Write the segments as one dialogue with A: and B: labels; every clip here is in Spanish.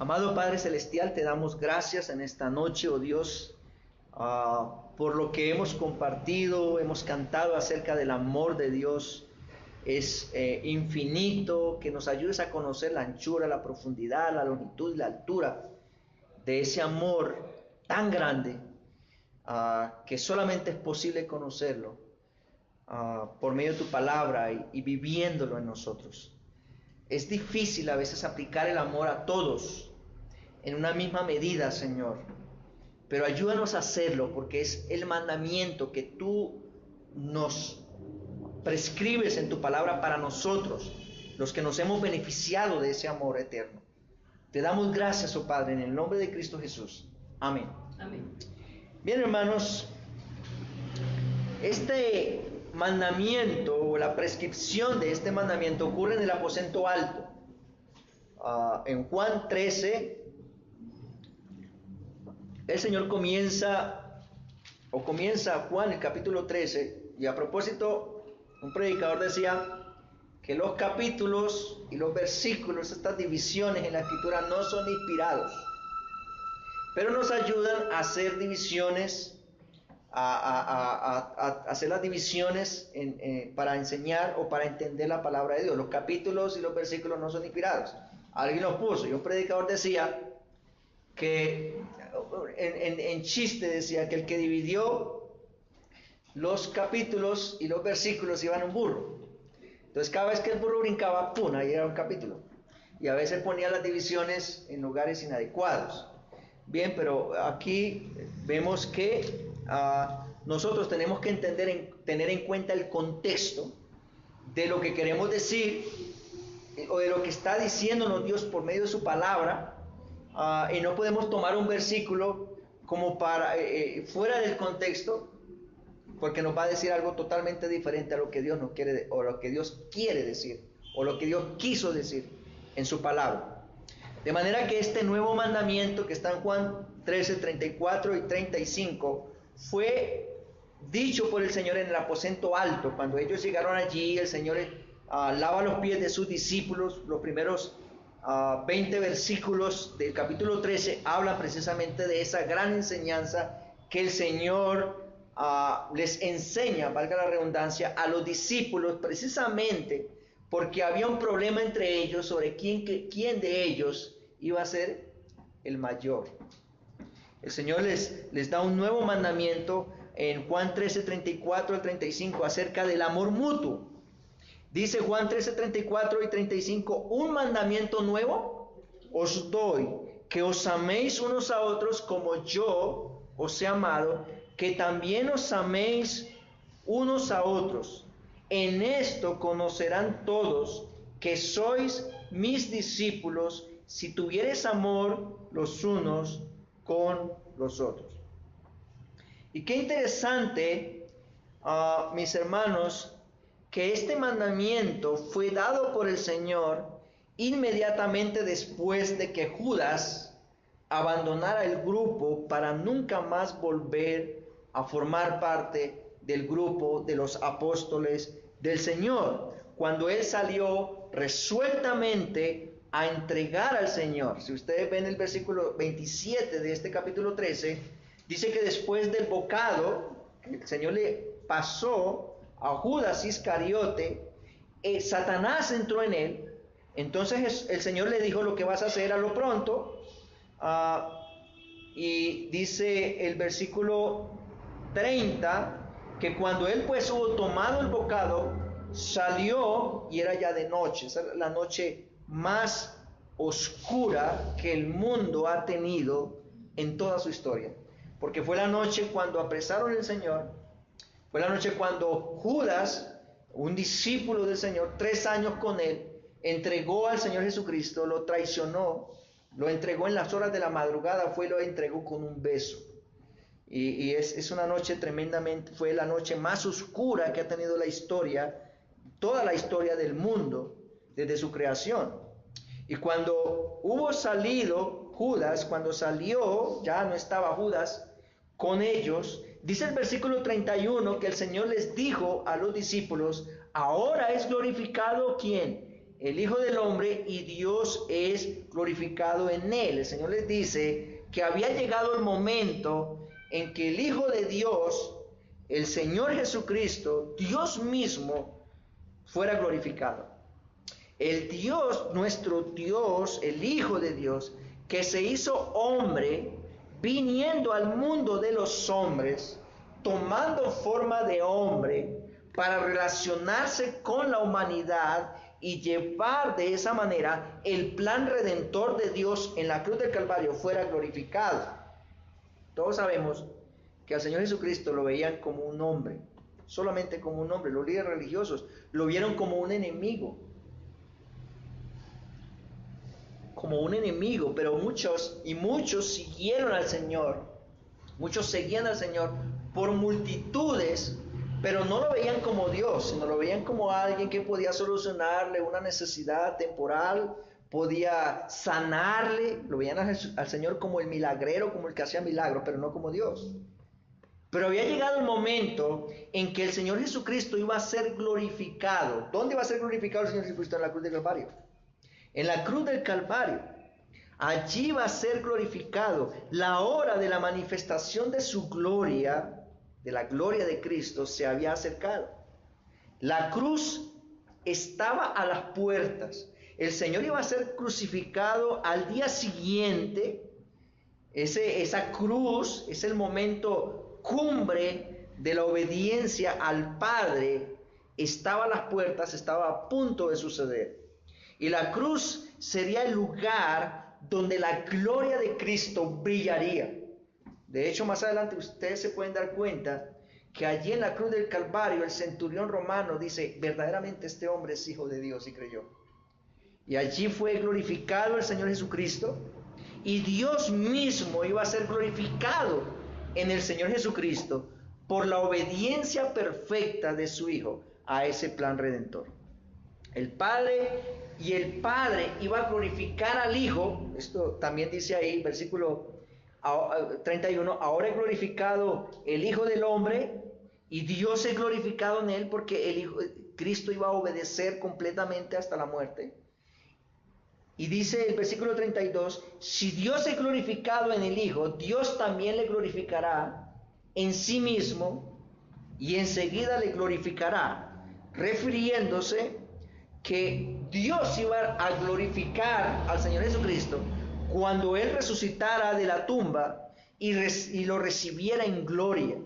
A: Amado Padre Celestial, te damos gracias en esta noche, oh Dios, por lo que hemos compartido, hemos cantado acerca del amor de Dios. Es infinito, que nos ayudes a conocer la anchura, la profundidad, la longitud y la altura de ese amor tan grande, que solamente es posible conocerlo por medio de tu palabra y viviéndolo en nosotros. Es difícil a veces aplicar el amor a todos en una misma medida, Señor, pero ayúdanos a hacerlo, porque es el mandamiento que tú nos prescribes en tu palabra para nosotros, los que nos hemos beneficiado de ese amor eterno. Te damos gracias, oh Padre, en el nombre de Cristo Jesús. Amén.
B: Amén.
A: Bien, hermanos, este mandamiento o la prescripción de este mandamiento ocurre en el aposento alto. En Juan 13, el Señor comienza Juan el capítulo 13, y a propósito, un predicador decía que los capítulos y los versículos, estas divisiones en la Escritura no son inspirados, pero nos ayudan a hacer divisiones, a hacer las divisiones para enseñar o para entender la palabra de Dios. Los capítulos y los versículos no son inspirados. Alguien los puso, y un predicador decía que, en chiste decía, que el que dividió los capítulos y los versículos iba en un burro. Entonces cada vez que el burro brincaba, ¡pum!, ahí era un capítulo. Y a veces ponía las divisiones en lugares inadecuados. Bien, pero aquí vemos que nosotros tenemos que tener en cuenta el contexto de lo que queremos decir, o de lo que está diciéndonos Dios por medio de su palabra, y no podemos tomar un versículo como para fuera del contexto, porque nos va a decir algo totalmente diferente a lo que Dios nos quiere, o lo que Dios quiere decir, o lo que Dios quiso decir en su palabra. De manera que este nuevo mandamiento que está en Juan 13, 34 y 35 fue dicho por el Señor en el aposento alto. Cuando ellos llegaron allí, el Señor lava los pies de sus discípulos. Los primeros 20 versículos del capítulo 13 hablan precisamente de esa gran enseñanza que el Señor les enseña, valga la redundancia, a los discípulos, precisamente porque había un problema entre ellos sobre quién de ellos iba a ser el mayor. El Señor les da un nuevo mandamiento en Juan 13, 34 al 35 acerca del amor mutuo. Dice Juan 13, 34 y 35, un mandamiento nuevo os doy, que os améis unos a otros como yo os he amado, que también os améis unos a otros. En esto conocerán todos que sois mis discípulos, si tuviereis amor los unos con los otros. Y qué interesante, mis hermanos, que este mandamiento fue dado por el Señor inmediatamente después de que Judas abandonara el grupo para nunca más volver a formar parte del grupo de los apóstoles del Señor, cuando él salió resueltamente a entregar al Señor. Si ustedes ven el versículo 27 de este capítulo 13, dice que después del bocado que el Señor le pasó a Judas Iscariote, Satanás entró en él. Entonces el Señor le dijo: lo que vas a hacer a lo pronto, y dice el versículo 30, que cuando él pues hubo tomado el bocado, salió, y era ya de noche. Esa es la noche más oscura que el mundo ha tenido en toda su historia, porque fue la noche cuando apresaron al Señor, fue la noche cuando Judas, un discípulo del Señor, 3 años con él, entregó al Señor Jesucristo, lo traicionó, lo entregó en las horas de la madrugada, lo entregó con un beso. Y es una noche tremendamente, fue la noche más oscura que ha tenido la historia, toda la historia del mundo, desde su creación. Y cuando hubo salido Judas, cuando salió, ya no estaba Judas con ellos, dice el versículo 31 que el Señor les dijo a los discípulos: ahora es glorificado ¿quién? el Hijo del Hombre y Dios es glorificado en él. El Señor les dice que había llegado el momento en que el Hijo de Dios, el Señor Jesucristo, Dios mismo, fuera glorificado. El Dios, nuestro Dios, el Hijo de Dios, que se hizo hombre, viniendo al mundo de los hombres, tomando forma de hombre, para relacionarse con la humanidad y llevar de esa manera el plan redentor de Dios en la cruz del Calvario fuera glorificado. Todos sabemos que al Señor Jesucristo lo veían como un hombre, solamente como un hombre. Los líderes religiosos lo vieron como un enemigo, pero muchos siguieron al Señor, muchos seguían al Señor por multitudes, pero no lo veían como Dios, sino lo veían como alguien que podía solucionarle una necesidad temporal, podía sanarle. Lo veían al Señor como el milagrero, como el que hacía milagros, pero no como Dios. Pero había llegado el momento en que el Señor Jesucristo iba a ser glorificado. ¿Dónde iba a ser glorificado el Señor Jesucristo? En la cruz del Calvario. En la cruz del Calvario. Allí va a ser glorificado. La hora de la manifestación de su gloria, de la gloria de Cristo, se había acercado. La cruz estaba a las puertas. El Señor iba a ser crucificado al día siguiente. Esa cruz es el momento cumbre de la obediencia al Padre. Estaba a las puertas, estaba a punto de suceder. Y la cruz sería el lugar donde la gloria de Cristo brillaría. De hecho, más adelante ustedes se pueden dar cuenta que allí en la cruz del Calvario el centurión romano dice, verdaderamente este hombre es hijo de Dios, y creyó. Y allí fue glorificado el Señor Jesucristo, y Dios mismo iba a ser glorificado en el Señor Jesucristo por la obediencia perfecta de su Hijo a ese plan redentor. El Padre iba a glorificar al Hijo. Esto también dice ahí, versículo 31, ahora es glorificado el Hijo del Hombre y Dios es glorificado en él, porque Cristo iba a obedecer completamente hasta la muerte. Y dice el versículo 32, si Dios es glorificado en el Hijo, Dios también le glorificará en sí mismo y enseguida le glorificará, refiriéndose que Dios iba a glorificar al Señor Jesucristo cuando Él resucitara de la tumba y lo recibiera en gloria,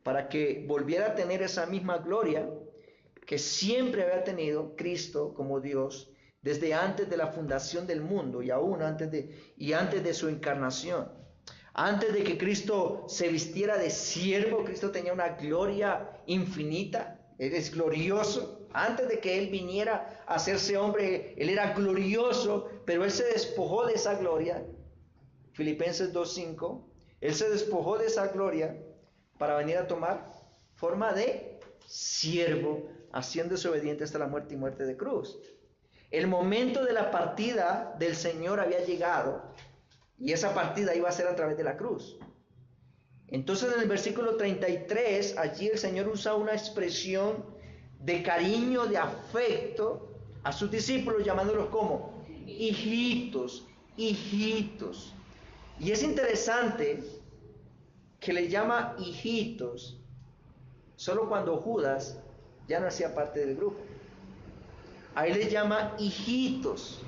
A: para que volviera a tener esa misma gloria que siempre había tenido Cristo como Dios desde antes de la fundación del mundo y aún antes de su encarnación. Antes de que Cristo se vistiera de siervo, Cristo tenía una gloria infinita. Él es glorioso. Antes de que Él viniera a hacerse hombre, Él era glorioso, pero Él se despojó de esa gloria. Filipenses 2:5. Él se despojó de esa gloria para venir a tomar forma de siervo, haciéndose obediente hasta la muerte y muerte de cruz. El momento de la partida del Señor había llegado, y esa partida iba a ser a través de la cruz. Entonces en el versículo 33, allí el Señor usa una expresión de cariño, de afecto a sus discípulos, llamándolos como hijitos, hijitos. Y es interesante que le llama hijitos solo cuando Judas ya no hacía parte del grupo. Ahí les llama hijitos.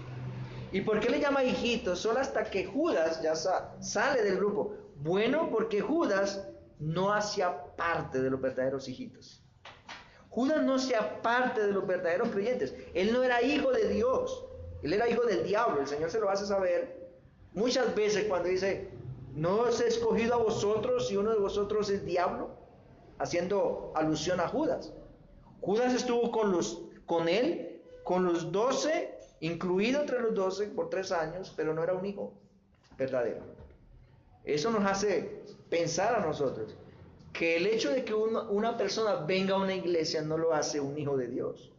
A: ¿Y por qué le llama hijitos? Solo hasta que Judas ya sale del grupo. Bueno, porque Judas no hacía parte de los verdaderos hijitos. Judas no hacía parte de los verdaderos creyentes. Él no era hijo de Dios. Él era hijo del diablo. El Señor se lo hace saber muchas veces cuando dice, ¿no os he escogido a vosotros y uno de vosotros es diablo? Haciendo alusión a Judas. Judas estuvo con él, con los 12, incluido entre los 12 por 3 años, pero no era un hijo verdadero. Eso nos hace pensar a nosotros que el hecho de que una persona venga a una iglesia no lo hace un hijo de Dios.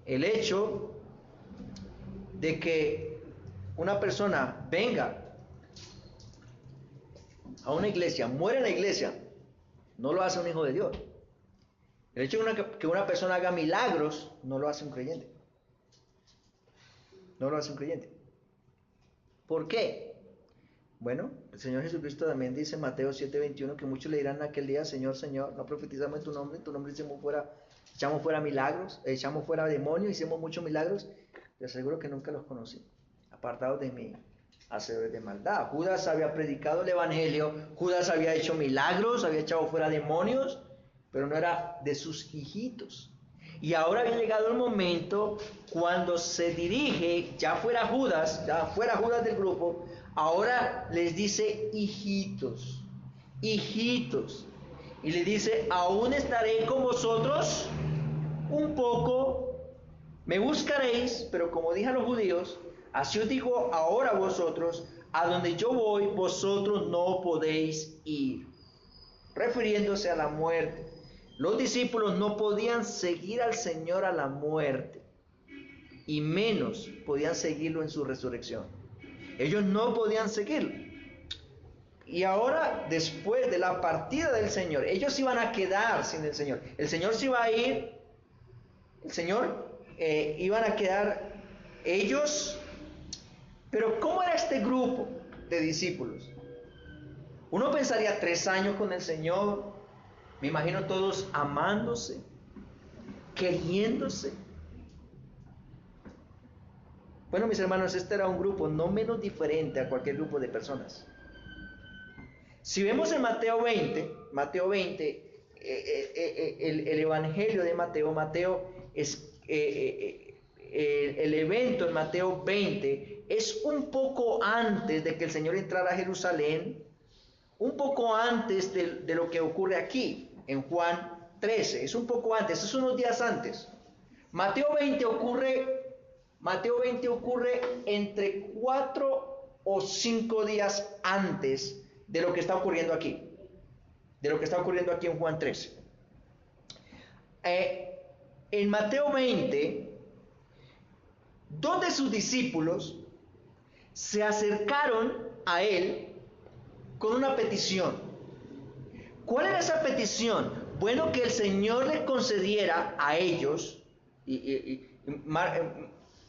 A: El hecho de que una persona venga a una iglesia, muera en la iglesia, no lo hace un hijo de Dios. El hecho de que una persona haga milagros no lo hace un creyente. No lo hace un creyente. ¿Por qué? Bueno, el Señor Jesucristo también dice en Mateo 7:21 que muchos le dirán en aquel día: Señor, Señor, no profetizamos en tu nombre echamos fuera milagros, echamos fuera demonios, hicimos muchos milagros. Les aseguro que nunca los conocí. Apartados de mí, hacedores de maldad. Judas había predicado el evangelio, Judas había hecho milagros, había echado fuera demonios, pero no era de sus hijitos. Y ahora había llegado el momento cuando se dirige, ya fuera Judas del grupo, ahora les dice hijitos, hijitos. Y le dice: aún estaré con vosotros un poco, me buscaréis, pero como dije a los judíos, así os digo ahora a vosotros, a donde yo voy, vosotros no podéis ir. Refiriéndose a la muerte. Los discípulos no podían seguir al Señor a la muerte, y menos podían seguirlo en su resurrección. Ellos no podían seguirlo. Y ahora, después de la partida del Señor, ellos iban a quedar sin el Señor. El Señor se iba a ir, iban a quedar ellos. Pero ¿cómo era este grupo de discípulos? Uno pensaría 3 años con el Señor, me imagino todos amándose, queriéndose. Bueno, mis hermanos, este era un grupo no menos diferente a cualquier grupo de personas. Si vemos en Mateo 20, el Evangelio de Mateo es el evento en Mateo 20 es un poco antes de que el Señor entrara a Jerusalén, un poco antes de lo que ocurre aquí en Juan 13, es un poco antes, es unos días antes. Mateo 20 ocurre entre 4 o 5 días antes de lo que está ocurriendo aquí, en Juan 13. En Mateo 20, 2 de sus discípulos se acercaron a él con una petición. ¿Cuál era esa petición? Bueno, que el Señor les concediera a ellos,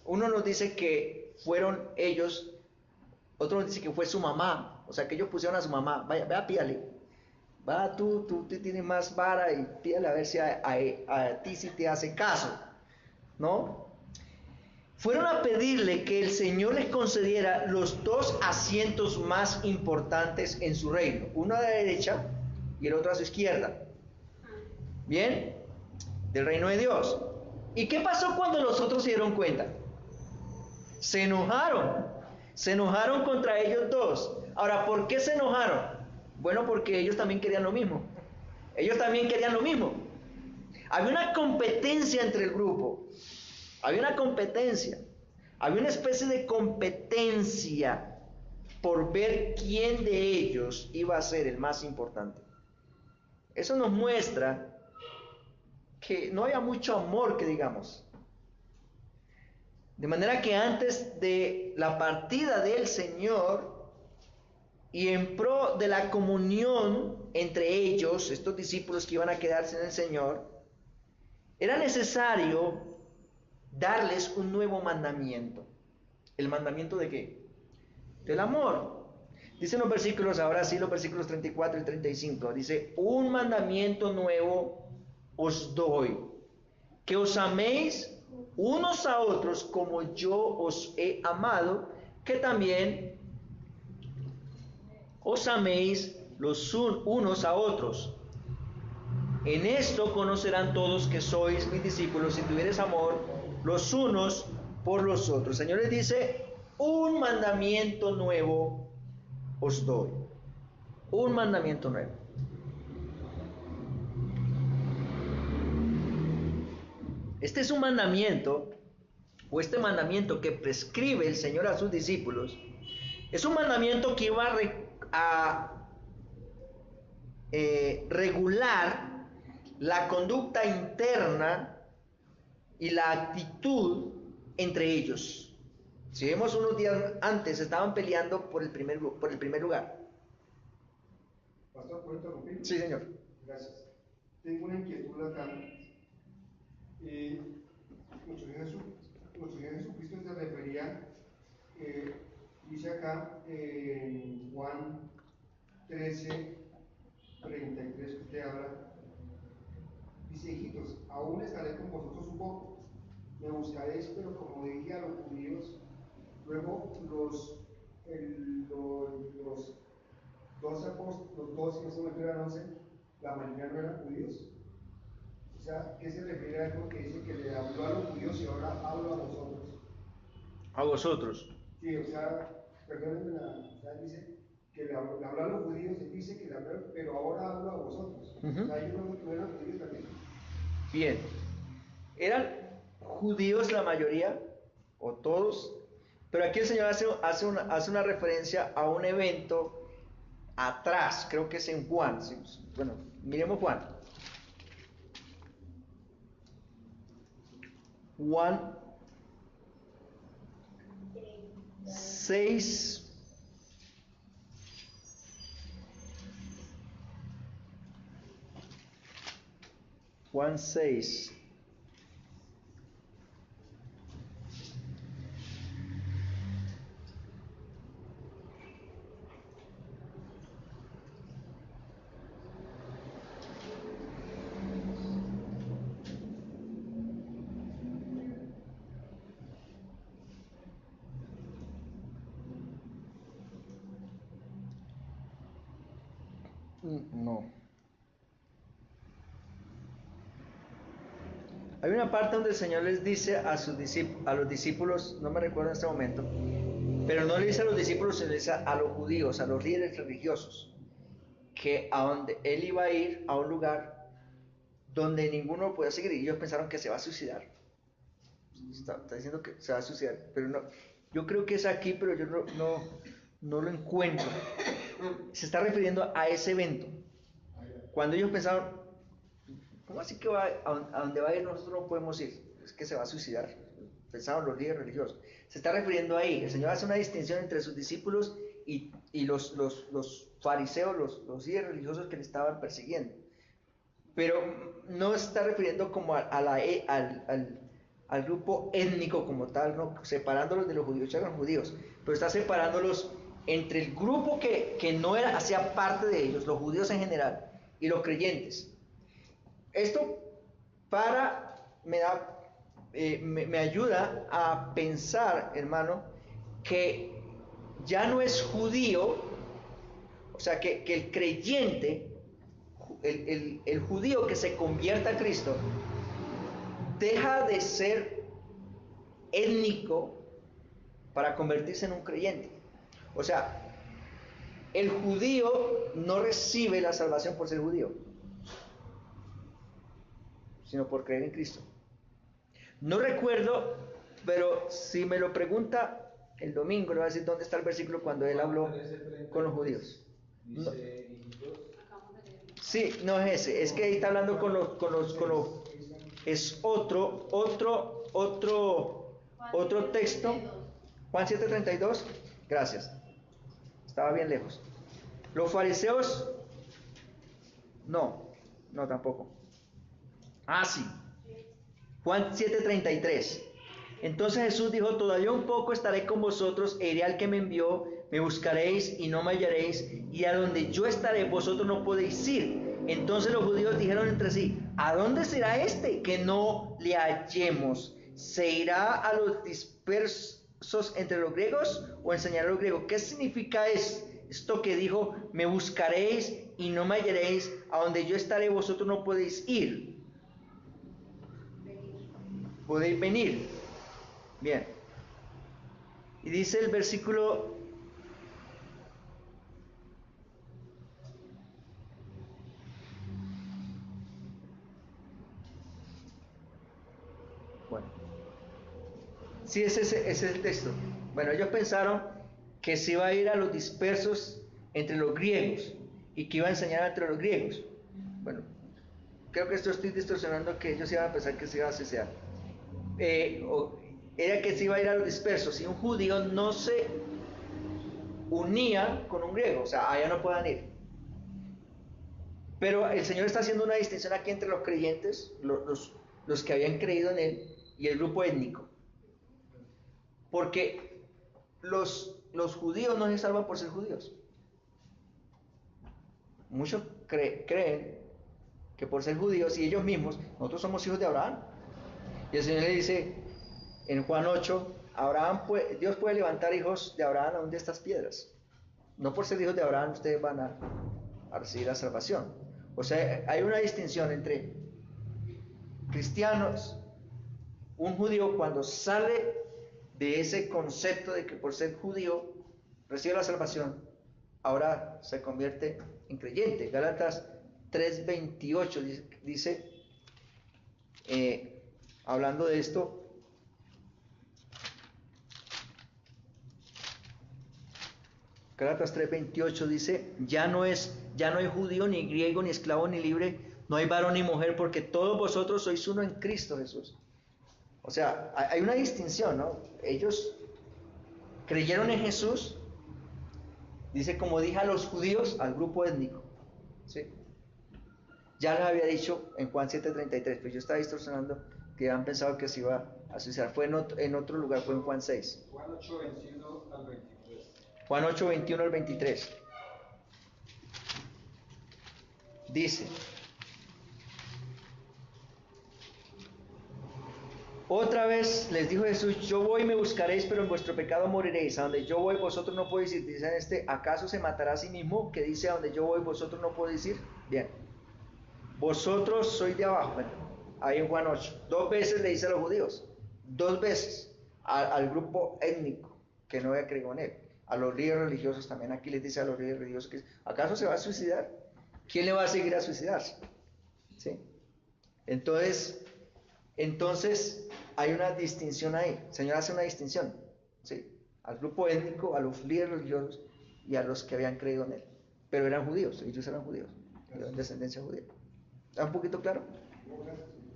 A: uno nos dice que fueron ellos, otro nos dice que fue su mamá, o sea que ellos pusieron a su mamá: vaya, pídale, va tú tienes más vara y pídale a ver si a ti sí te hace caso, ¿no? Fueron a pedirle que el Señor les concediera los 2 asientos más importantes en su reino, uno a la derecha y el otro a su izquierda. ¿Bien? Del reino de Dios. ¿Y qué pasó cuando los otros se dieron cuenta? Se enojaron contra ellos 2. Ahora, ¿por qué se enojaron? Bueno, porque ellos también querían lo mismo. Había una competencia entre el grupo. Había una especie de competencia por ver quién de ellos iba a ser el más importante. Eso nos muestra que no había mucho amor, que digamos. De manera que antes de la partida del Señor y en pro de la comunión entre ellos, estos discípulos que iban a quedarse en el Señor, era necesario darles un nuevo mandamiento. ¿El mandamiento de qué? Del amor. Dicen los versículos, ahora sí, los versículos 34 y 35. Dice: un mandamiento nuevo os doy, que os améis unos a otros como yo os he amado, que también os améis los unos a otros. En esto conocerán todos que sois mis discípulos, si tuviereis amor los unos por los otros. El Señor les dice: un mandamiento nuevo os doy. Un mandamiento nuevo. Este es un mandamiento, o este mandamiento que prescribe el Señor a sus discípulos, es un mandamiento que iba a regular la conducta interna y la actitud entre ellos. Si vemos unos días antes, estaban peleando por el primer lugar.
B: Pastor, ¿puedo interrumpir?
A: Sí, señor.
B: Gracias. Tengo una inquietud acá. Nuestro Señor Jesucristo se refería 13:33 que usted habla, dice: hijitos, aún estaré con vosotros un poco, me buscaréis, pero como dije a los judíos. Luego los 12 apóstoles, los 12, en ese momento eran 11, la mayoría no eran judíos. O sea, ¿qué se refiere a algo que dice que le habló a los judíos y ahora habla a vosotros?
A: A vosotros.
B: Sí, o sea, perdónenme, o sea, dice que le habló a los judíos, y dice que le habló, pero ahora habla a vosotros. O sea, ellos no eran judíos también.
A: Bien. Eran judíos la mayoría, o todos, pero aquí el Señor hace una referencia a un evento atrás, creo que es en Juan. Bueno, miremos Juan. Juan 6. Juan 6. No. Hay una parte donde el Señor les dice a los discípulos, no me recuerdo en este momento, pero no le dice a los discípulos, sino le dice a los judíos, a los líderes religiosos, que a donde él iba a ir a un lugar donde ninguno lo podía seguir, y ellos pensaron que se va a suicidar. Está diciendo que se va a suicidar, pero no. Yo creo que es aquí, pero yo no lo encuentro. Se está refiriendo a ese evento. Cuando ellos pensaron, ¿cómo así que a donde va a ir nosotros no podemos ir? Es que se va a suicidar. Pensaron los líderes religiosos. Se está refiriendo ahí. El Señor hace una distinción entre sus discípulos y los fariseos, los líderes religiosos que le estaban persiguiendo. Pero no se está refiriendo como al grupo étnico como tal, ¿no? Separándolos de los judíos, eran judíos, pero está separándolos entre el grupo que no hacía parte de ellos, los judíos en general, y los creyentes. Esto me ayuda a pensar, hermano, que ya no es judío, o sea, que el creyente, el judío que se convierta a Cristo, deja de ser étnico para convertirse en un creyente. O sea, el judío no recibe la salvación por ser judío, sino por creer en Cristo. No recuerdo, pero si me lo pregunta el domingo, le voy a decir dónde está el versículo cuando él habló con los judíos. No. Sí, no es ese, es que ahí está hablando con los es otro texto. Juan 7:32. Gracias. Estaba bien lejos. Los fariseos, no tampoco. Ah, sí. Juan 7:33. Entonces Jesús dijo: todavía un poco estaré con vosotros, e iré al que me envió, me buscaréis y no me hallaréis, y a donde yo estaré vosotros no podéis ir. Entonces los judíos dijeron entre sí: ¿a dónde será este que no le hallemos? ¿Se irá a los dispersos entre los griegos o enseñará a los griegos? ¿Qué significa esto que dijo: me buscaréis y no me hallaréis, a donde yo estaré vosotros no podéis ir? Podéis venir. Bien. Y dice el versículo 1. Sí, ese es el texto. Bueno, ellos pensaron que se iba a ir a los dispersos entre los griegos y que iba a enseñar entre los griegos. Bueno, creo que esto estoy distorsionando, que ellos iban a pensar que se iba a suicidar. Era que se iba a ir a los dispersos, y un judío no se unía con un griego, o sea, allá no puedan ir. Pero el Señor está haciendo una distinción aquí entre los creyentes, los que habían creído en Él, y el grupo étnico. Porque los judíos no se salvan por ser judíos. muchos creen que por ser judíos y ellos mismos, nosotros somos hijos de Abraham. Y el Señor le dice en Juan 8, Dios puede levantar hijos de Abraham aún de estas piedras. No por ser hijos de Abraham ustedes van a recibir la salvación. O sea, hay una distinción entre cristianos. Un judío cuando sale de ese concepto de que por ser judío recibe la salvación, ahora se convierte en creyente. Gálatas 3:28 dice, hablando de esto, Gálatas 3:28 dice, ya no hay judío, ni griego, ni esclavo, ni libre, no hay varón ni mujer, porque todos vosotros sois uno en Cristo Jesús. O sea, hay una distinción, ¿no? Ellos creyeron en Jesús, dice, como dije a los judíos, al grupo étnico, ¿sí? Ya les había dicho en Juan 7:33, pues yo estaba distorsionando que han pensado que se iba a suicidar. Fue en otro lugar, fue en Juan 6.
C: Juan 8:21 al 23.
A: Juan 8:21 al 23. Dice, otra vez les dijo Jesús, yo voy y me buscaréis, pero en vuestro pecado moriréis. A donde yo voy, vosotros no podéis ir. Dice ¿acaso se matará a sí mismo? Que dice, a donde yo voy, vosotros no podéis ir. Bien. Vosotros sois de abajo. Bueno, ahí en Juan 8. 2 veces le dice a los judíos. 2 veces al grupo étnico que no había creído en él. A los líderes religiosos también. Aquí les dice a los líderes religiosos que ¿acaso se va a suicidar? ¿Quién le va a seguir a suicidarse? ¿Sí? Entonces hay una distinción ahí. El Señor hace una distinción, ¿sí? Al grupo étnico, a los líderes religiosos y a los que habían creído en él. Pero eran judíos, ellos eran judíos, eran descendencia judía. ¿Está un poquito claro?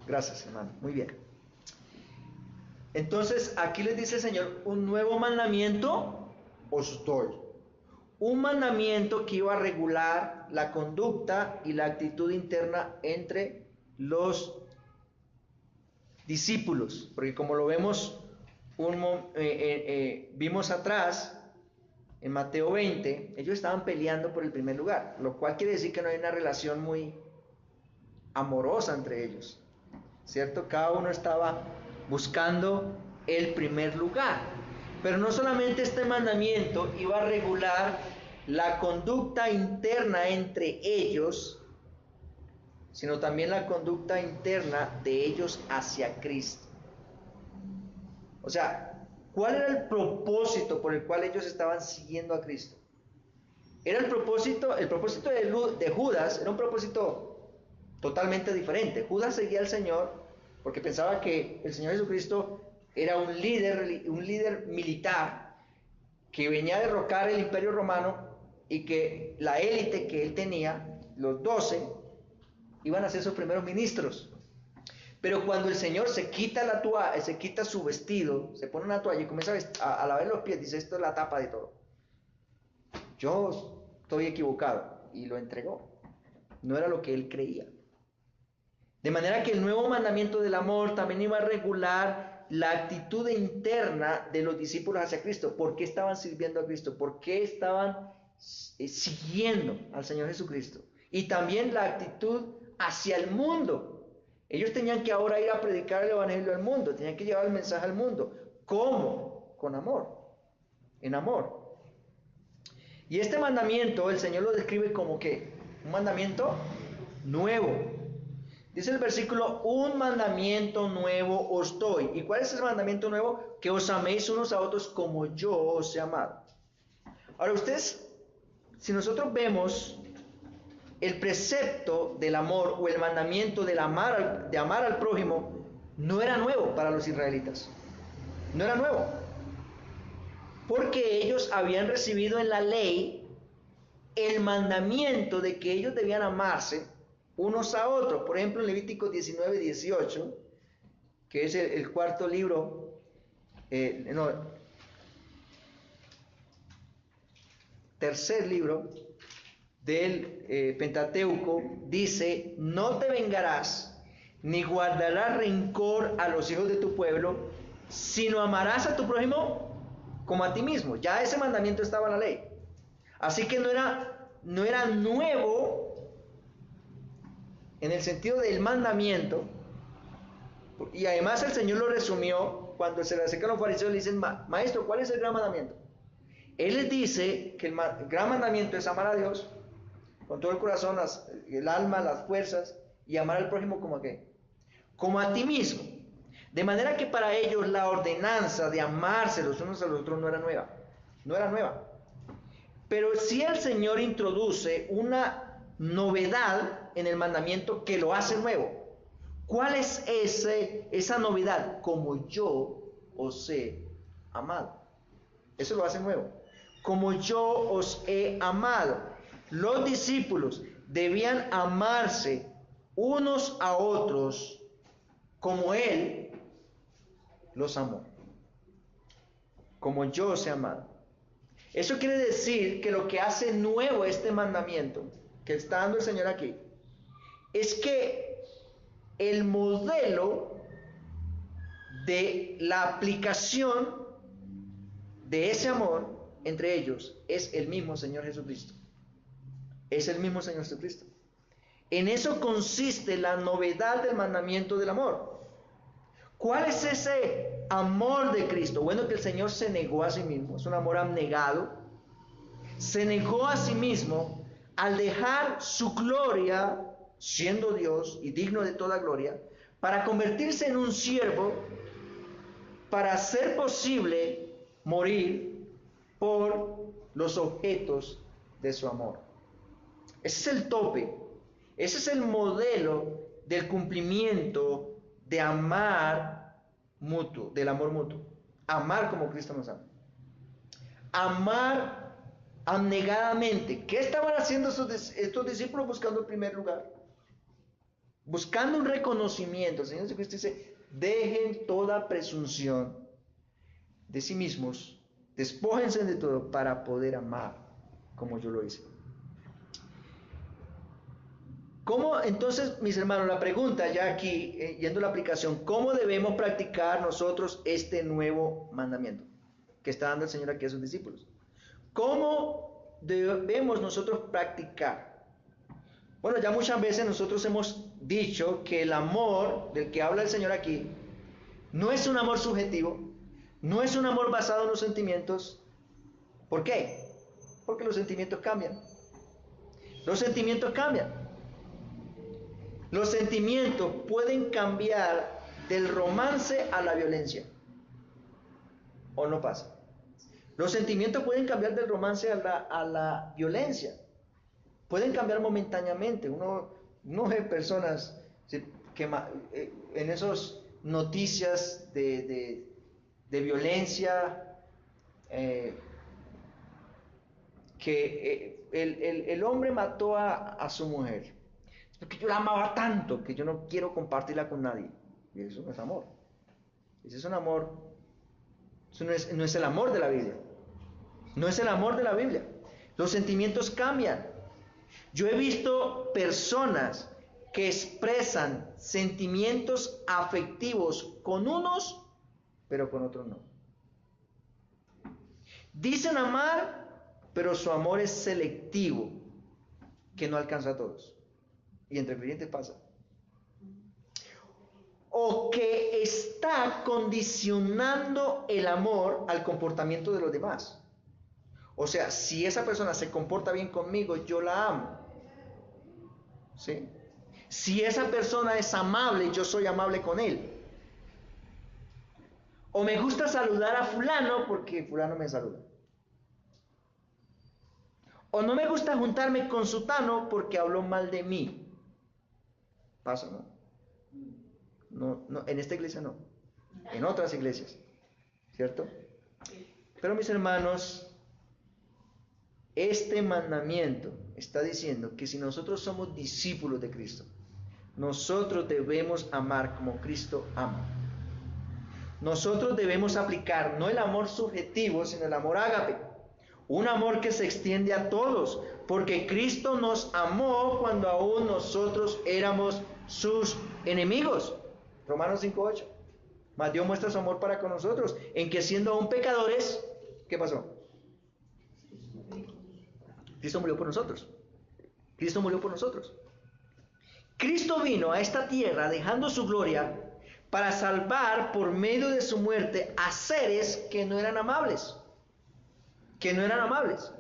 A: Gracias, hermano. Muy bien. Entonces, aquí les dice el Señor, un nuevo mandamiento os doy. Un mandamiento que iba a regular la conducta y la actitud interna entre los discípulos, porque como lo vemos, vimos atrás, en Mateo 20, ellos estaban peleando por el primer lugar, lo cual quiere decir que no hay una relación muy amorosa entre ellos, ¿cierto? Cada uno estaba buscando el primer lugar, pero no solamente este mandamiento iba a regular la conducta interna entre ellos, sino también la conducta interna de ellos hacia Cristo. O sea, ¿cuál era el propósito por el cual ellos estaban siguiendo a Cristo? Era el propósito de Judas era un propósito totalmente diferente. Judas seguía al Señor porque pensaba que el Señor Jesucristo era un líder militar que venía a derrocar el Imperio Romano y que la élite que él tenía, los 12, iban a ser sus primeros ministros. Pero cuando el Señor se quita se quita su vestido, se pone una toalla y comienza a lavar los pies, dice, esto es la tapa de todo. Yo estoy equivocado. Y lo entregó. No era lo que él creía. De manera que el nuevo mandamiento del amor también iba a regular la actitud interna de los discípulos hacia Cristo. ¿Por qué estaban sirviendo a Cristo? ¿Por qué estaban siguiendo al Señor Jesucristo? Y también la actitud hacia el mundo. Ellos tenían que ahora ir a predicar el evangelio al mundo, tenían que llevar el mensaje al mundo. ¿Cómo? Con amor, en amor. Y este mandamiento el Señor lo describe como que un mandamiento nuevo. Dice el versículo, un mandamiento nuevo os doy. ¿Y cuál es ese mandamiento nuevo? Que os améis unos a otros como yo os he amado. Ahora ustedes, si nosotros vemos el precepto del amor o el mandamiento de amar al prójimo, no era nuevo para los israelitas. No era nuevo. Porque ellos habían recibido en la ley el mandamiento de que ellos debían amarse unos a otros. Por ejemplo, en Levítico 19:18, que es el cuarto libro, tercer libro del Pentateuco, dice, no te vengarás ni guardarás rencor a los hijos de tu pueblo, sino amarás a tu prójimo como a ti mismo. Ya ese mandamiento estaba en la ley. Así que no era no era nuevo en el sentido del mandamiento, y además el Señor lo resumió cuando se le acercan los fariseos y le dicen, maestro, ¿cuál es el gran mandamiento? Él les dice que el gran mandamiento es amar a Dios con todo el corazón, el alma, las fuerzas, y amar al prójimo como a qué, como a ti mismo. De manera que para ellos la ordenanza de amarse los unos a los otros no era nueva. Pero sí el Señor introduce una novedad en el mandamiento que lo hace nuevo. ¿Cuál es esa novedad? Como yo os he amado. Eso lo hace nuevo. Como yo os he amado. Los discípulos debían amarse unos a otros como Él los amó. Como yo os he amado. Eso quiere decir que lo que hace nuevo este mandamiento que está dando el Señor aquí es que el modelo de la aplicación de ese amor entre ellos es el mismo Señor Jesucristo. Es el mismo Señor Jesucristo. En eso consiste la novedad del mandamiento del amor. ¿Cuál es ese amor de Cristo? Bueno, que el Señor se negó a sí mismo, es un amor abnegado. Se negó a sí mismo al dejar su gloria, siendo Dios y digno de toda gloria, para convertirse en un siervo, para hacer posible morir por los objetos de su amor. Ese es el tope, ese es el modelo del cumplimiento de amar mutuo, del amor mutuo. Amar como Cristo nos ama. Amar abnegadamente. ¿Qué estaban haciendo estos discípulos? Buscando el primer lugar. Buscando un reconocimiento. El Señor Jesucristo dice, dejen toda presunción de sí mismos, despójense de todo para poder amar como yo lo hice. ¿Cómo, entonces, mis hermanos, la pregunta ya aquí, yendo a la aplicación, ¿cómo debemos practicar nosotros este nuevo mandamiento que está dando el Señor aquí a sus discípulos? ¿Cómo debemos nosotros practicar? Bueno, ya muchas veces nosotros hemos dicho que el amor del que habla el Señor aquí no es un amor subjetivo, no es un amor basado en los sentimientos. ¿Por qué? Porque los sentimientos cambian. Los sentimientos cambian. Los sentimientos pueden cambiar del romance a la violencia. ¿O no pasa? Los sentimientos pueden cambiar del romance a la violencia. Pueden cambiar momentáneamente. Uno ve personas que en esas noticias de violencia, que el hombre mató a su mujer. Porque yo la amaba tanto que yo no quiero compartirla con nadie. Y eso no es amor. Ese es un amor. Eso no es el amor de la Biblia. No es el amor de la Biblia. Los sentimientos cambian. Yo he visto personas que expresan sentimientos afectivos con unos, pero con otros no. Dicen amar, pero su amor es selectivo, que no alcanza a todos. Y entre creyentes pasa. O que está condicionando el amor al comportamiento de los demás. O sea, si esa persona se comporta bien conmigo, yo la amo. ¿Sí? Si esa persona es amable, yo soy amable con él. O me gusta saludar a fulano porque fulano me saluda. O no me gusta juntarme con sutano porque habló mal de mí. Pasa, ¿no? No, en esta iglesia no. En otras iglesias. ¿Cierto? Pero mis hermanos, este mandamiento está diciendo que si nosotros somos discípulos de Cristo, nosotros debemos amar como Cristo ama. Nosotros debemos aplicar no el amor subjetivo, sino el amor ágape. Un amor que se extiende a todos, porque Cristo nos amó cuando aún nosotros éramos sus enemigos. Romanos 5:8. Mas Dios muestra su amor para con nosotros, en que siendo aún pecadores, ¿qué pasó? Cristo murió por nosotros. Cristo murió por nosotros. Cristo vino a esta tierra dejando su gloria para salvar por medio de su muerte a seres que no eran amables. Que no eran amables.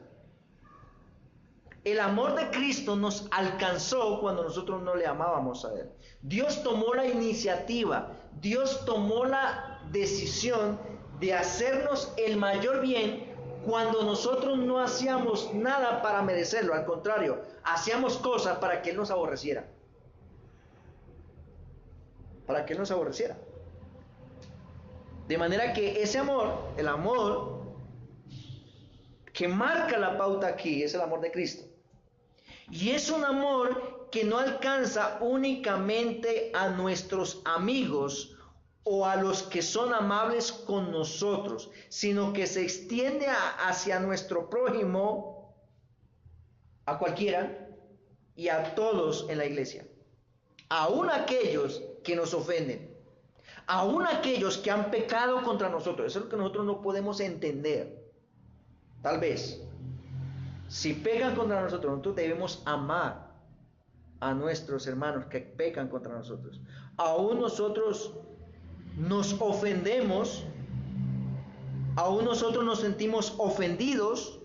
A: El amor de Cristo nos alcanzó cuando nosotros no le amábamos a Él. Dios tomó la iniciativa, Dios tomó la decisión de hacernos el mayor bien cuando nosotros no hacíamos nada para merecerlo. Al contrario, hacíamos cosas para que Él nos aborreciera. Para que Él nos aborreciera. De manera que ese amor, el amor que marca la pauta aquí, es el amor de Cristo. Y es un amor que no alcanza únicamente a nuestros amigos o a los que son amables con nosotros, sino que se extiende hacia nuestro prójimo, a cualquiera y a todos en la iglesia. Aún aquellos que nos ofenden, aún aquellos que han pecado contra nosotros. Eso es lo que nosotros no podemos entender. Tal vez, si pecan contra nosotros debemos amar a nuestros hermanos que pecan contra nosotros. Aún nosotros nos ofendemos, aún nosotros nos sentimos ofendidos,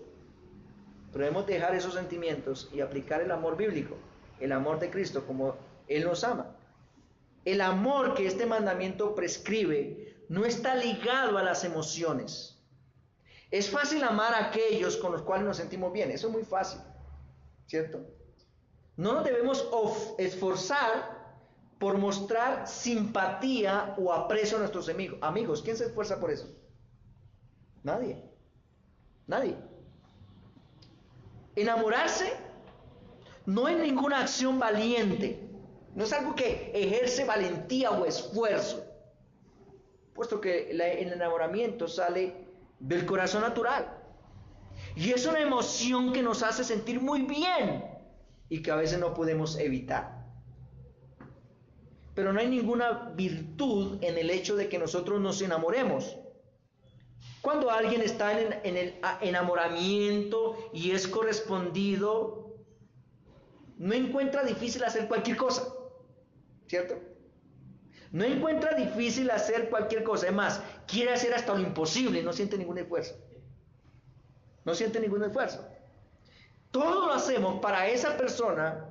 A: pero debemos dejar esos sentimientos y aplicar el amor bíblico, el amor de Cristo, como Él nos ama. El amor que este mandamiento prescribe no está ligado a las emociones. Es fácil amar a aquellos con los cuales nos sentimos bien, eso es muy fácil, ¿cierto? No nos debemos esforzar por mostrar simpatía o aprecio a nuestros amigos. ¿Quién se esfuerza por eso? Nadie. Nadie. Enamorarse no es ninguna acción valiente, no es algo que ejerce valentía o esfuerzo, puesto que el enamoramiento sale del corazón natural. Y es una emoción que nos hace sentir muy bien y que a veces no podemos evitar. Pero no hay ninguna virtud en el hecho de que nosotros nos enamoremos. Cuando alguien está en el enamoramiento y es correspondido, no encuentra difícil hacer cualquier cosa, ¿cierto? No encuentra difícil hacer cualquier cosa. Es más, quiere hacer hasta lo imposible y no siente ningún esfuerzo. No siente ningún esfuerzo. Todo lo hacemos para esa persona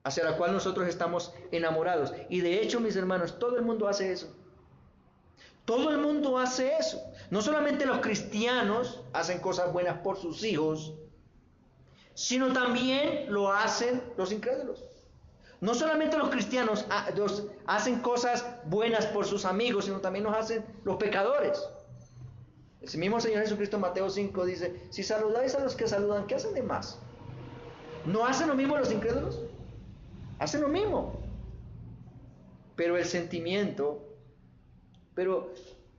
A: hacia la cual nosotros estamos enamorados. Y de hecho, mis hermanos, todo el mundo hace eso. Todo el mundo hace eso. No solamente los cristianos hacen cosas buenas por sus hijos, sino también lo hacen los incrédulos. No solamente los cristianos hacen cosas buenas por sus amigos, sino también los hacen los pecadores. El mismo Señor Jesucristo en Mateo 5 dice, si saludáis a los que saludan, ¿qué hacen de más? ¿No hacen lo mismo los incrédulos? Hacen lo mismo. Pero el sentimiento,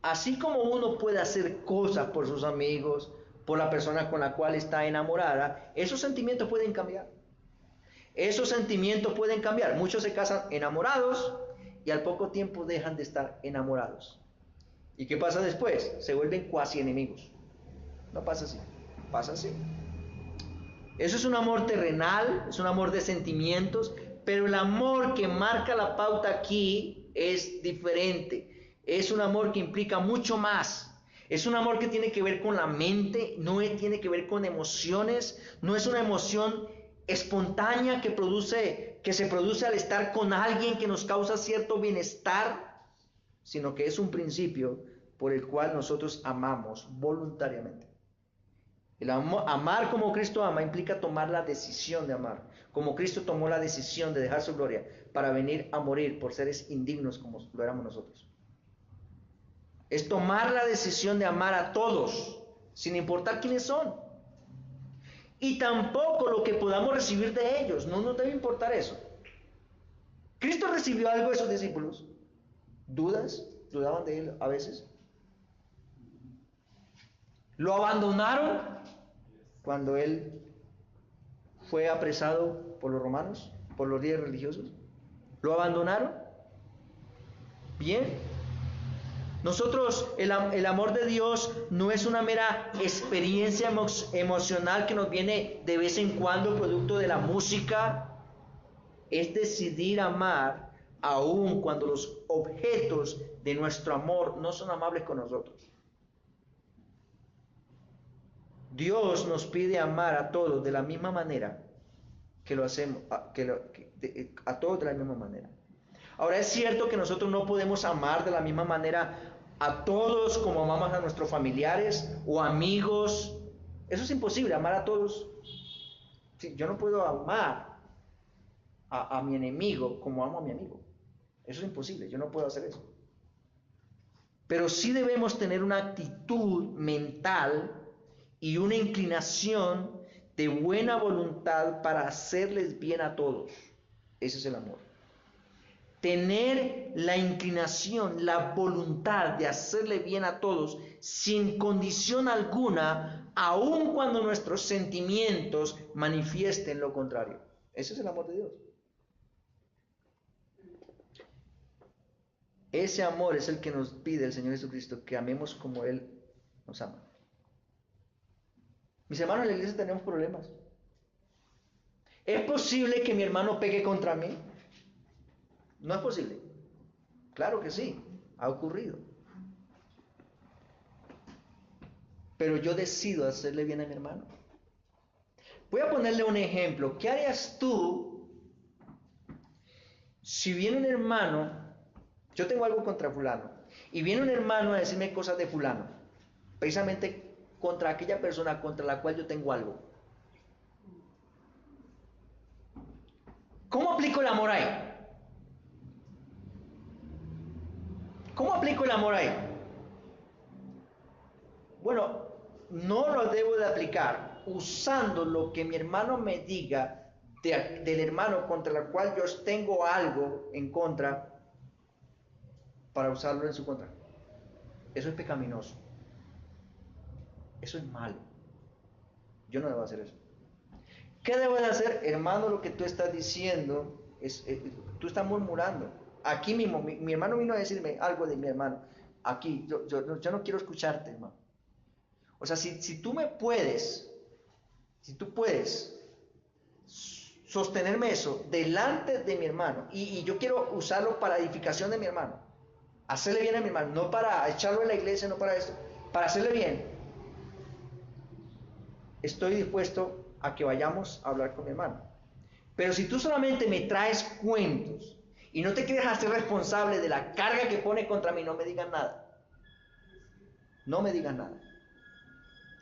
A: así como uno puede hacer cosas por sus amigos, por la persona con la cual está enamorada, esos sentimientos pueden cambiar. Esos sentimientos pueden cambiar. Muchos se casan enamorados y al poco tiempo dejan de estar enamorados. ¿Y qué pasa después? Se vuelven cuasi enemigos. No pasa así, pasa así. Eso es un amor terrenal, es un amor de sentimientos, pero el amor que marca la pauta aquí es diferente. Es un amor que implica mucho más. Es un amor que tiene que ver con la mente, no tiene que ver con emociones, no es una emoción espontánea que se produce al estar con alguien que nos causa cierto bienestar, sino que es un principio por el cual nosotros amamos voluntariamente. El amar como Cristo ama implica tomar la decisión de amar, como Cristo tomó la decisión de dejar su gloria para venir a morir por seres indignos como lo éramos nosotros. Es tomar la decisión de amar a todos, sin importar quiénes son. Y tampoco lo que podamos recibir de ellos, no nos debe importar eso. ¿Cristo recibió algo de sus discípulos? ¿Dudas? ¿Dudaban de él a veces? ¿Lo abandonaron cuando él fue apresado por los romanos, por los líderes religiosos? ¿Lo abandonaron? Bien. Nosotros, el amor de Dios no es una mera experiencia emocional que nos viene de vez en cuando producto de la música. Es decidir amar aun cuando los objetos de nuestro amor no son amables con nosotros. Dios nos pide amar a todos de la misma manera que lo hacemos, a todos de la misma manera. Ahora es cierto que nosotros no podemos amar de la misma manera a todos como amamos a nuestros familiares o amigos. Eso es imposible, amar a todos. Sí, yo no puedo amar a mi enemigo como amo a mi amigo. Eso es imposible, yo no puedo hacer eso. Pero sí debemos tener una actitud mental y una inclinación de buena voluntad para hacerles bien a todos. Ese es el amor. Tener la inclinación, la voluntad de hacerle bien a todos sin condición alguna, aun cuando nuestros sentimientos manifiesten lo contrario. Ese es el amor de Dios. Ese amor es el que nos pide el Señor Jesucristo, que amemos como Él nos ama. Mis hermanos, en la iglesia tenemos problemas. ¿Es posible que mi hermano pegue contra mí? No es posible. Claro que sí, ha ocurrido. Pero yo decido hacerle bien a mi hermano. Voy a ponerle un ejemplo. ¿Qué harías tú si viene un hermano? Yo tengo algo contra fulano. Y viene un hermano a decirme cosas de fulano. Precisamente contra aquella persona contra la cual yo tengo algo. ¿Cómo aplico el amor ahí? ¿Cómo aplico el amor ahí? Bueno, no lo debo de aplicar usando lo que mi hermano me diga del hermano contra el cual yo tengo algo en contra para usarlo en su contra. Eso es pecaminoso. Eso es malo. Yo no debo hacer eso. ¿Qué debo de hacer? Hermano, lo que tú estás diciendo, tú estás murmurando. Aquí mismo, mi hermano vino a decirme algo de mi hermano. Aquí, yo no quiero escucharte, hermano. O sea, si tú puedes sostenerme eso delante de mi hermano, y yo quiero usarlo para edificación de mi hermano, hacerle bien a mi hermano, no para echarlo en la iglesia, no para esto, para hacerle bien, estoy dispuesto a que vayamos a hablar con mi hermano. Pero si tú solamente me traes cuentos y no te quieres hacer responsable de la carga que pone contra mí, no me digas nada. No me digas nada.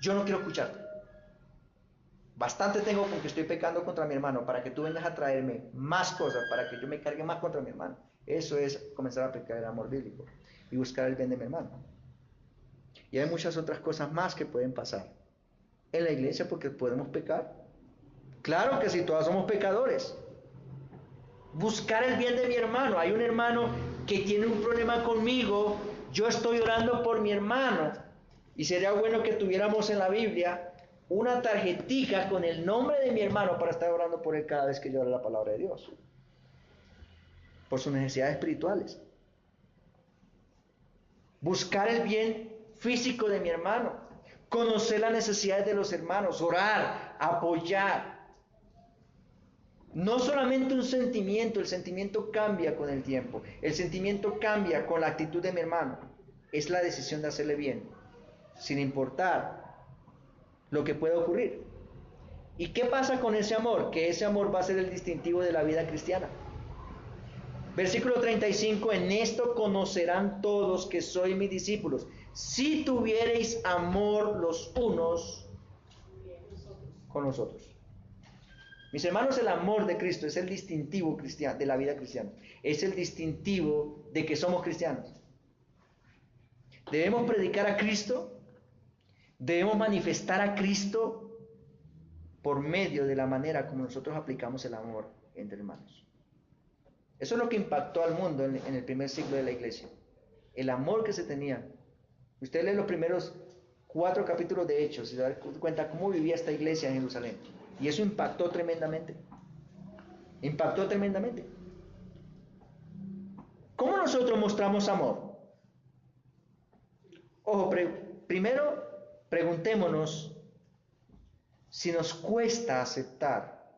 A: Yo no quiero escucharte. Bastante tengo con que estoy pecando contra mi hermano para que tú vengas a traerme más cosas, para que yo me cargue más contra mi hermano. Eso es comenzar a aplicar el amor bíblico y buscar el bien de mi hermano. Y hay muchas otras cosas más que pueden pasar en la iglesia porque podemos pecar. Claro que sí, todos somos pecadores. Buscar el bien de mi hermano. Hay un hermano que tiene un problema conmigo, yo estoy orando por mi hermano, y sería bueno que tuviéramos en la Biblia una tarjetita con el nombre de mi hermano para estar orando por él cada vez que yo ore la palabra de Dios, por sus necesidades espirituales. Buscar el bien físico de mi hermano, conocer las necesidades de los hermanos, orar, apoyar. No solamente un sentimiento, el sentimiento cambia con el tiempo, el sentimiento cambia con la actitud de mi hermano. Es la decisión de hacerle bien, sin importar lo que pueda ocurrir. ¿Y qué pasa con ese amor? Que ese amor va a ser el distintivo de la vida cristiana. Versículo 35, en esto conocerán todos que sois mis discípulos, si tuviereis amor los unos con los otros. Mis hermanos, el amor de Cristo es el distintivo cristiano, de la vida cristiana. Es el distintivo de que somos cristianos. Debemos predicar a Cristo, debemos manifestar a Cristo por medio de la manera como nosotros aplicamos el amor entre hermanos. Eso es lo que impactó al mundo en el primer siglo de la iglesia. El amor que se tenía. Usted lee los primeros 4 capítulos de Hechos y se da cuenta cómo vivía esta iglesia en Jerusalén. Y eso impactó tremendamente. Impactó tremendamente. ¿Cómo nosotros mostramos amor? Ojo, primero preguntémonos si nos cuesta aceptar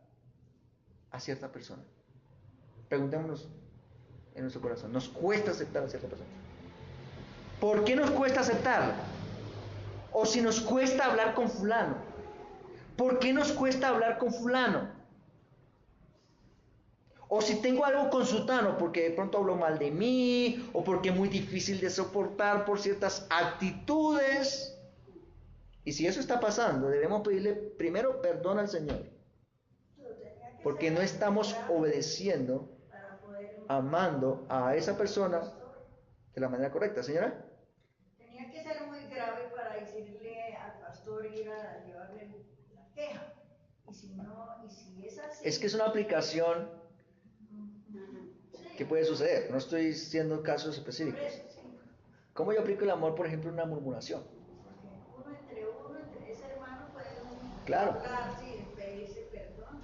A: a cierta persona. Preguntémonos en nuestro corazón, ¿nos cuesta aceptar a cierta persona? ¿Por qué nos cuesta aceptarla? O si nos cuesta hablar con fulano. ¿Por qué nos cuesta hablar con fulano? O si tengo algo con sutano, porque de pronto hablo mal de mí, o porque es muy difícil de soportar por ciertas actitudes. Y si eso está pasando, debemos pedirle primero perdón al Señor. Porque no estamos obedeciendo, amando a esa persona de la manera correcta. Señora.
D: Tenía que ser muy grave para decirle al pastor ir a llevarle la queja. Y si no, y si es así.
A: Es que es una aplicación que puede suceder. No estoy diciendo casos específicos. ¿Cómo yo aplico el amor, por ejemplo, en una murmuración?
D: Uno entre ese hermano puede
A: claro.
D: hablar, sí, pedirse perdón.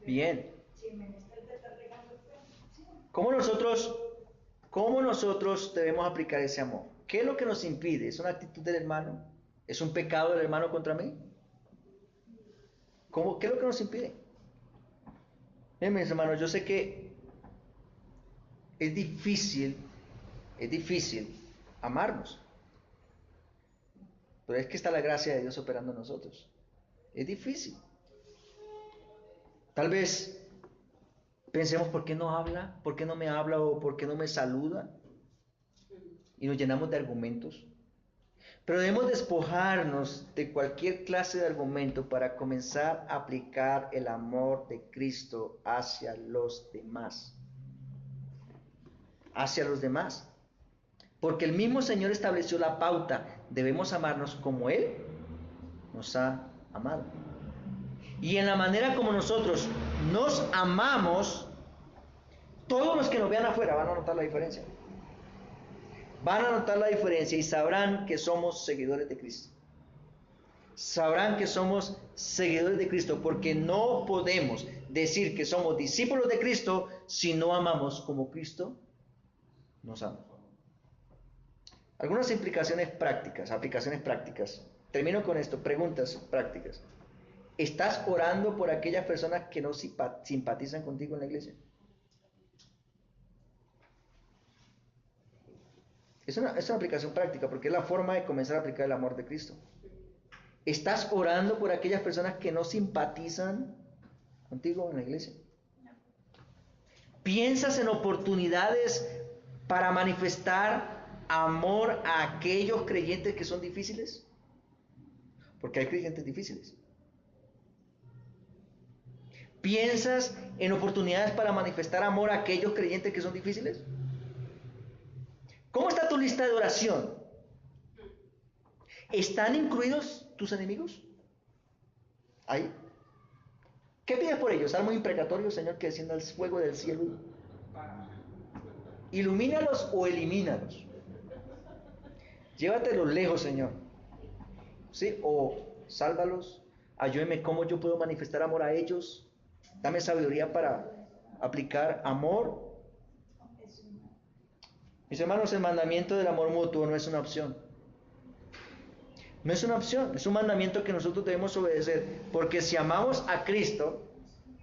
A: Bien.
D: Si el menester te está regando el perdón. Sí.
A: ¿Cómo nosotros debemos aplicar ese amor? ¿Qué es lo que nos impide? ¿Es una actitud del hermano? ¿Es un pecado del hermano contra mí? ¿Qué es lo que nos impide? Bien, mis hermanos, yo sé que es difícil amarnos. Pero es que está la gracia de Dios operando en nosotros. Es difícil. Tal vez pensemos, ¿por qué no habla? ¿Por qué no me habla? ¿O por qué no me saluda? Y nos llenamos de argumentos. Pero debemos despojarnos de cualquier clase de argumento para comenzar a aplicar el amor de Cristo hacia los demás. Hacia los demás. Porque el mismo Señor estableció la pauta. Debemos amarnos como Él nos ha amado. Y en la manera como nosotros nos amamos, todos los que nos vean afuera van a notar la diferencia. Van a notar la diferencia y sabrán que somos seguidores de Cristo. Sabrán que somos seguidores de Cristo, porque no podemos decir que somos discípulos de Cristo si no amamos como Cristo nos ama. Algunas aplicaciones prácticas. Termino con esto, preguntas prácticas. ¿Estás orando por aquellas personas que no simpatizan contigo en la iglesia? Es una aplicación práctica, porque es la forma de comenzar a aplicar el amor de Cristo. ¿Estás orando por aquellas personas que no simpatizan contigo en la iglesia? ¿Piensas en oportunidades para manifestar amor a aquellos creyentes que son difíciles? Porque hay creyentes difíciles. ¿Piensas en oportunidades para manifestar amor a aquellos creyentes que son difíciles? ¿Cómo está tu lista de oración? ¿Están incluidos tus enemigos? ¿Ahí? ¿Qué pides por ellos? Salmo imprecatorio, Señor, que descienda el fuego del cielo. ¿Ilumínalos o elimínalos? Llévatelos lejos, Señor. ¿Sí? O sálvalos. Ayúdeme cómo yo puedo manifestar amor a ellos. Dame sabiduría para aplicar amor. Mis hermanos, el mandamiento del amor mutuo no es una opción. No es una opción, es un mandamiento que nosotros debemos obedecer. Porque si amamos a Cristo,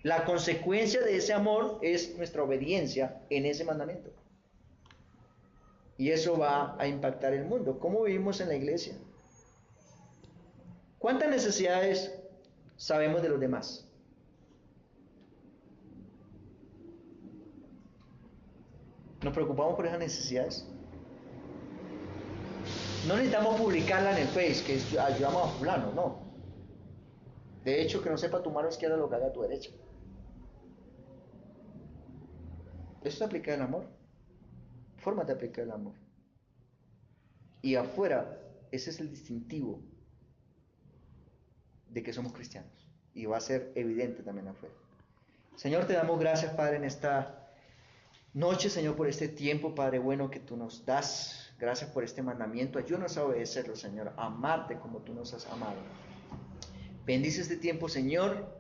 A: la consecuencia de ese amor es nuestra obediencia en ese mandamiento. Y eso va a impactar el mundo. ¿Cómo vivimos en la iglesia? ¿Cuántas necesidades sabemos de los demás? ¿Nos preocupamos por esas necesidades? No necesitamos publicarla en el Face, que ayudamos a fulano, no. De hecho, que no sepa tu mano izquierda lo que haga tu derecha. Eso es aplicar el amor. Forma de aplicar el amor. Y afuera, ese es el distintivo de que somos cristianos. Y va a ser evidente también afuera. Señor, te damos gracias, Padre, en esta noche, Señor, por este tiempo, Padre bueno, que tú nos das. Gracias por este mandamiento. Ayúdanos a obedecerlo, Señor, a amarte como tú nos has amado. Bendice este tiempo, Señor.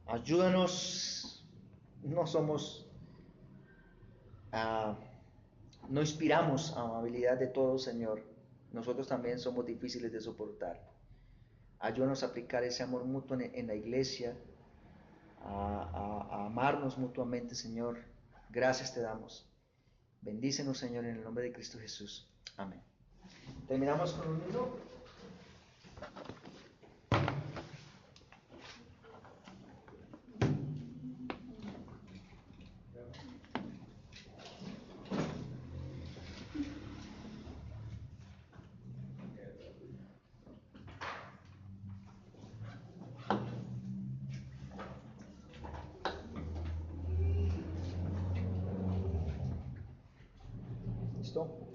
A: Ayúdanos. No inspiramos amabilidad de todos, Señor. nosotros también somos difíciles de soportar. Ayúdanos a aplicar ese amor mutuo en la iglesia, a amarnos mutuamente, Señor. Gracias te damos. Bendícenos, Señor, en el nombre de Cristo Jesús. Amén. Terminamos con un himno. ¿Listo?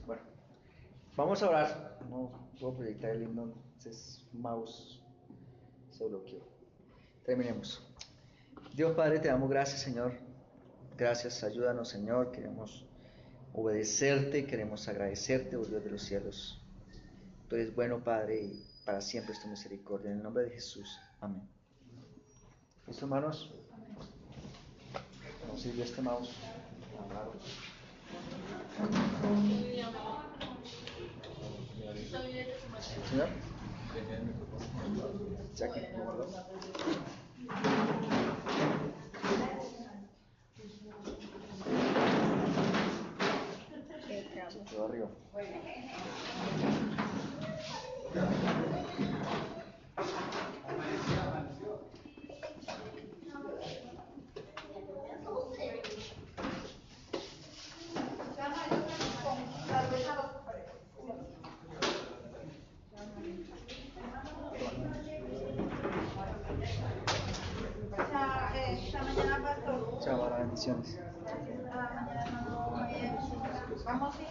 A: Bueno, vamos a orar. No puedo proyectar el himno, entonces mouse se bloqueó. Terminemos. Dios Padre, te damos gracias, Señor. Gracias, ayúdanos, Señor. Queremos obedecerte, queremos agradecerte, oh Dios de los cielos. Tú eres bueno, Padre, y para siempre es tu misericordia. En el nombre de Jesús. Amén. ¿Listo, hermanos? ¿Cómo sirve este mouse? Raro. ¿Señor? Jackie, ¿me guardó? Quedó arriba. Chao, bendiciones.
E: Vamos, sí.